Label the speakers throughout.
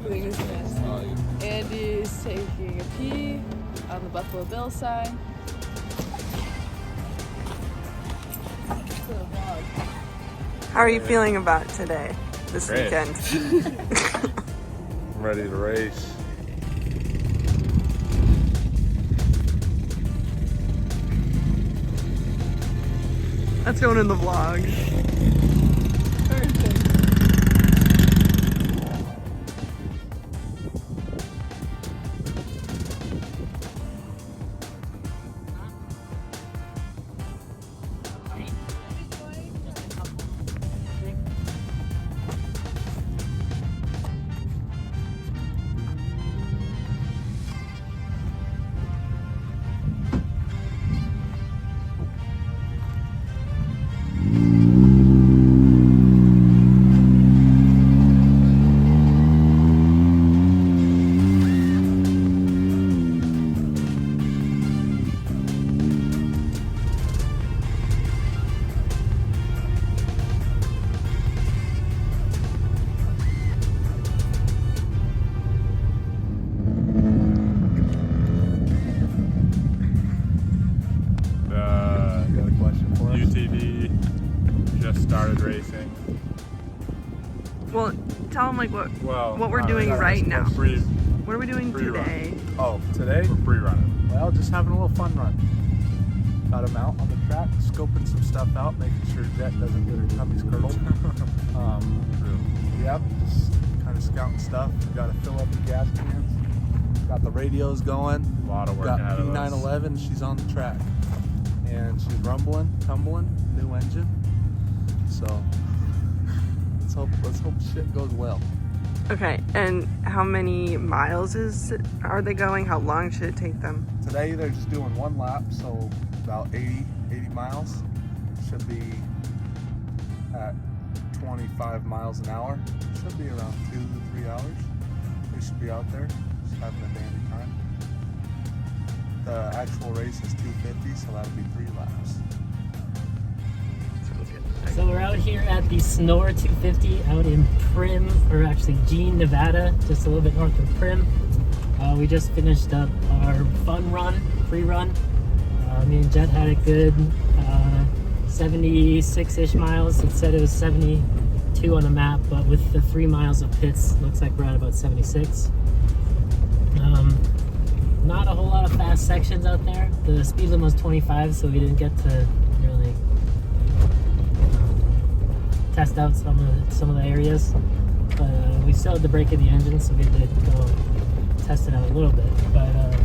Speaker 1: doing his best. Andy's taking a pee on the Buffalo Bill sign.
Speaker 2: How are you feeling about today, this
Speaker 3: Great.
Speaker 2: weekend?
Speaker 3: I'm ready to race.
Speaker 2: That's going in the vlog.
Speaker 3: UTV just started racing.
Speaker 2: Well, tell them like what we're
Speaker 3: not
Speaker 2: doing right now.
Speaker 3: Free
Speaker 2: What are we doing today?
Speaker 4: Oh, today?
Speaker 3: We're pre-running.
Speaker 4: Well, just having a little fun run. Got him out on the track, scoping some stuff out, making sure Jet doesn't get her tummies curdled. Yep, just kind of scouting stuff. Got to fill up the gas cans. Got the radios going.
Speaker 3: A lot of work
Speaker 4: Got
Speaker 3: ahead of us.
Speaker 4: P911, she's on the track. And she's rumbling, tumbling, new engine. So let's hope shit goes well.
Speaker 2: Okay, and how many miles are they going? How long should it take them?
Speaker 4: Today they're just doing one lap, so about 80 miles. Should be at 25 miles an hour. Should be around 2 to 3 hours. We should be out there just having a dandy time. The actual race is 250, so that'll be 3 laps.
Speaker 5: So we're out here at the SNORE 250 out in Primm, or actually Jean, Nevada, just a little bit north of Primm. We just finished up our fun run, pre-run. Me and Jet had a good 76-ish miles. It said it was 72 on the map, but with the 3 miles of pits, looks like we're at about 76. Not a whole lot of fast sections out there. The speed limit was 25, so we didn't get to really test out some of the areas. But we still had the brake in the engine, so we had to go test it out a little bit. But the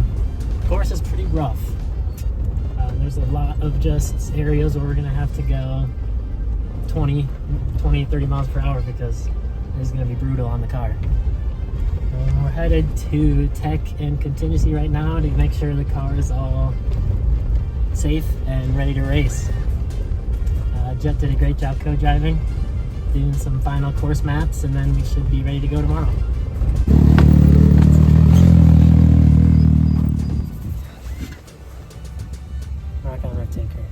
Speaker 5: course is pretty rough. There's a lot of just areas where we're gonna have to go 20, 30 miles per hour because it's gonna be brutal on the car. We're headed to tech and contingency right now to make sure the car is all safe and ready to race. Jet did a great job co-driving, doing some final course maps, and then we should be ready to go tomorrow. Rock on, tinker.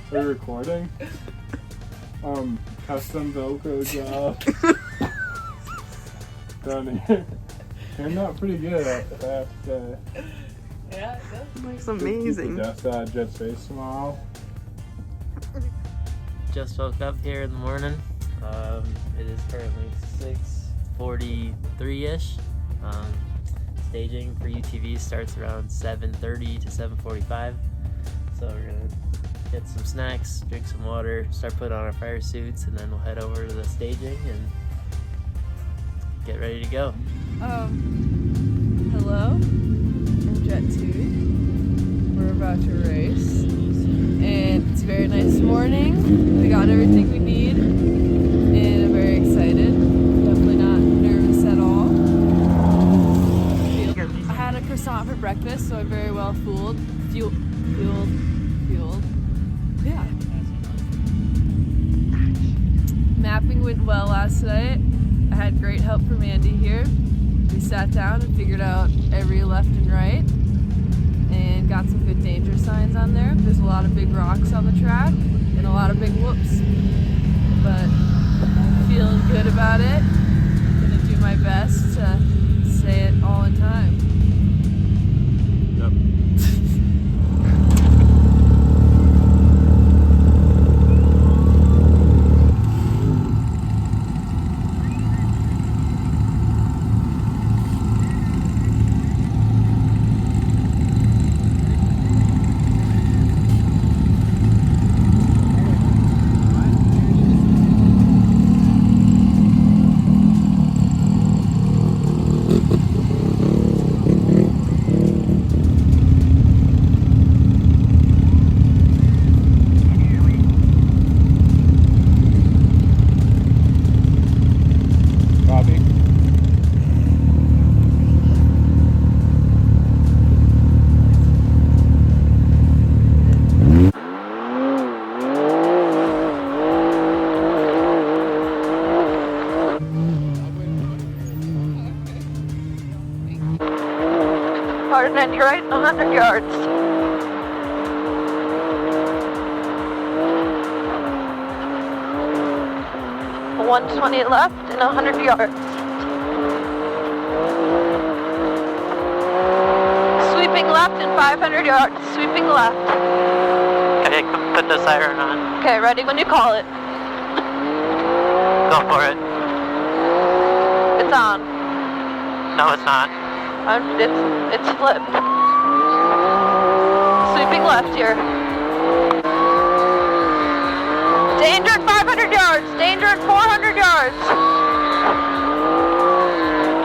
Speaker 3: We're recording. Custom Velcro job. Done here. You're not pretty good at that.
Speaker 1: Yeah, it does.
Speaker 2: Looks amazing.
Speaker 3: Dust out Jet's face tomorrow.
Speaker 5: Just woke up here in the morning. It is currently 6:43-ish. Staging for UTV starts around 7:30 to 7:45. So we're gonna get some snacks, drink some water, start putting on our fire suits, and then we'll head over to the staging and get ready to go.
Speaker 1: Hello, I'm Jet 2. We're about to race, and it's a very nice morning. We got everything we need, and I'm very excited. Definitely not nervous at all. I had a croissant for breakfast, so I'm very well fueled. Yeah. Mapping went well last night. I had great help from Andy here. We sat down and figured out every left and right and got some good danger signs on there. There's a lot of big rocks on the track and a lot of big whoops. But feeling good about it. Gonna do my best to say it all in time.
Speaker 3: Yep. Copy.
Speaker 1: Pardon, and you're right, 100 yards. $120 left and 100 yards. Sweeping left and 500 yards. Sweeping left.
Speaker 5: Okay, put the siren on.
Speaker 1: Okay, ready when you call it.
Speaker 5: Go for it.
Speaker 1: It's on.
Speaker 5: No, it's not.
Speaker 1: It's flipped. Sweeping left here. Danger at 500 yards. Danger at 400 yards.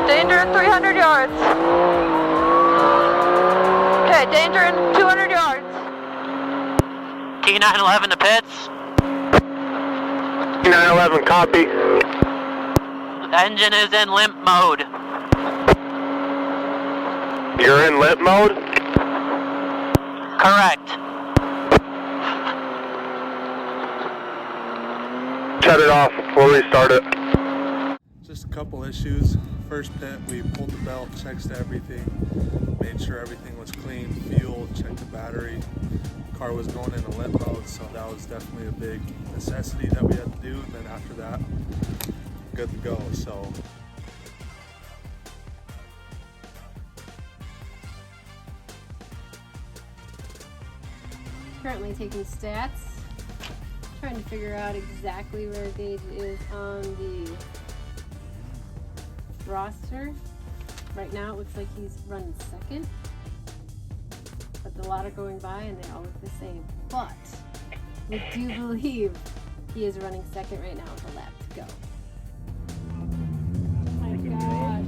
Speaker 1: Danger at 300 yards. Okay, danger at 200 yards.
Speaker 5: T911 to pits.
Speaker 3: T911, copy.
Speaker 5: The engine is in limp mode.
Speaker 3: You're in limp mode?
Speaker 5: Correct.
Speaker 3: Shut it off. We'll restart it.
Speaker 4: Just a couple issues. First pit, we pulled the belt, checked everything, made sure everything was clean, fuel, checked the battery. Car was going in a limp mode, so that was definitely a big necessity that we had to do. And then after that, good to go. So.
Speaker 6: Currently taking stats, trying to figure out exactly where Gage is on the roster. Right now it looks like he's running second, but the lot are going by and they all look the same. But we do believe he is running second right now with a lap to go. Oh my gosh.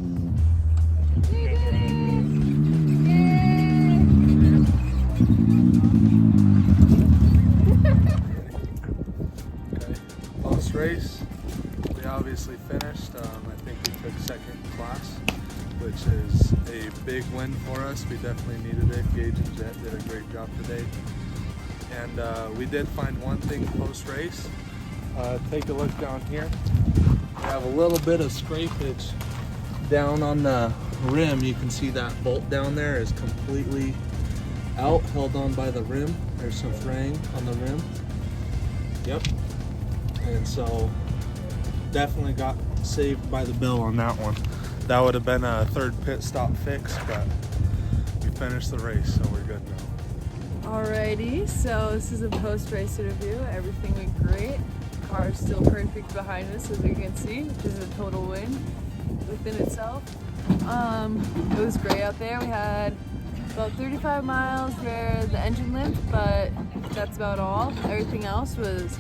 Speaker 6: We did it!
Speaker 4: Okay, last race, we obviously finished. I think we took second class, which is a big win for us. We definitely needed it. Gage and Jet did a great job today. And we did find one thing post-race. Take a look down here. We have a little bit of scrapage down on the rim. You can see that bolt down there is completely out, held on by the rim. There's some fraying on the rim. Yep. And so definitely got saved by the bell on that one. That would have been a third pit stop fix, but we finished the race, so we're good now.
Speaker 1: Alrighty, so this is a post-race interview. Everything went great. Car is still perfect behind us, as you can see, which is a total win within itself. It was great out there. We had about 35 miles where the engine limped, but that's about all. Everything else was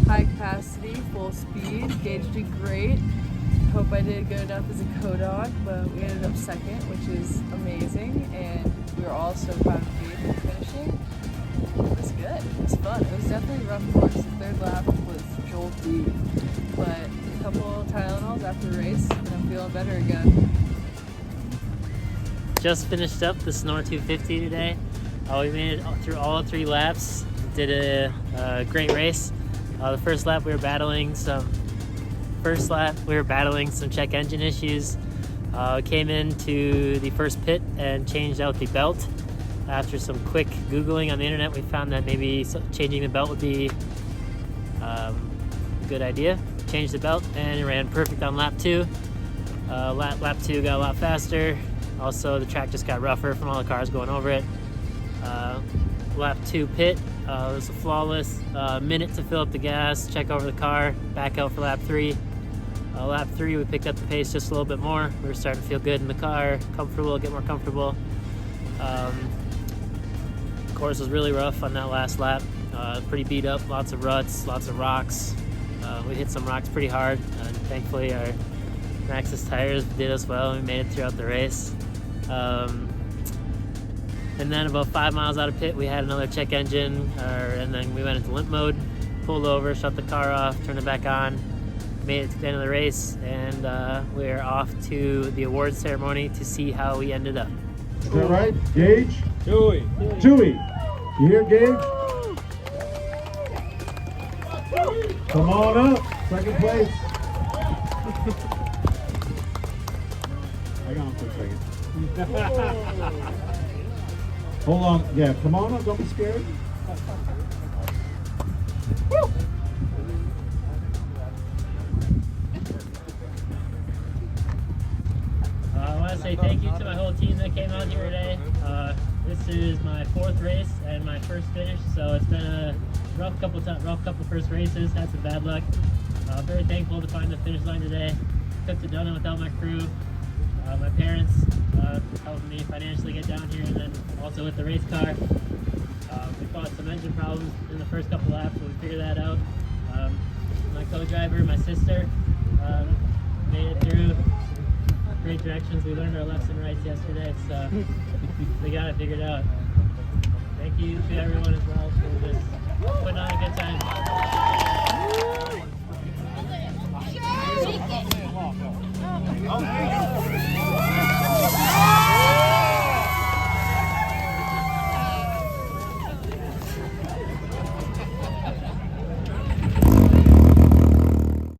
Speaker 1: high capacity, full speed. Gage did great. Hope I did good enough as a co-dog, but we ended up second, which is amazing, and we were all so proud of Gage for finishing. It was good. It was fun. It was definitely a rough course. The third lap was jolty, but a couple Tylenols after the race, and I'm feeling better again.
Speaker 5: Just finished up the SNORE 250 today. We made it through all 3 laps. did a great race. The first lap we were battling some check engine issues. Came into the first pit and changed out the belt. After some quick Googling on the internet, we found that maybe changing the belt would be a good idea. Changed the belt and it ran perfect on lap 2. Lap 2 got a lot faster. Also, the track just got rougher from all the cars going over it. Lap 2 pit, it was a flawless minute to fill up the gas, check over the car, back out for lap 3. Lap 3 we picked up the pace just a little bit more. We were starting to feel good in the car, get more comfortable. Course was really rough on that last lap, pretty beat up, lots of ruts, lots of rocks. We hit some rocks pretty hard, and thankfully our Maxxis tires did us well and we made it throughout the race. And then about 5 miles out of pit, we had another check engine, and then we went into limp mode, pulled over, shut the car off, turned it back on, made it to the end of the race, and we're off to the awards ceremony to see how we ended up.
Speaker 7: Is that right? Gage? Chewy. You hear Gage? Come on up. Second place. Hang on for a second. Hold on. Yeah, come on up. Don't be scared.
Speaker 5: I want to say thank you to my whole team that came out here today. This is my 4th race and my first finish, so it's been a rough couple first races. Had some bad luck. Very thankful to find the finish line today. Couldn't have done it without my crew. My parents helped me financially get down here, and then also with the race car. We fought some engine problems in the first couple laps, but we figured that out. My co-driver, my sister, made it through. Great directions. We learned our lefts and rights yesterday, so we got it figured out. Thank you to everyone as well for just putting on a good time.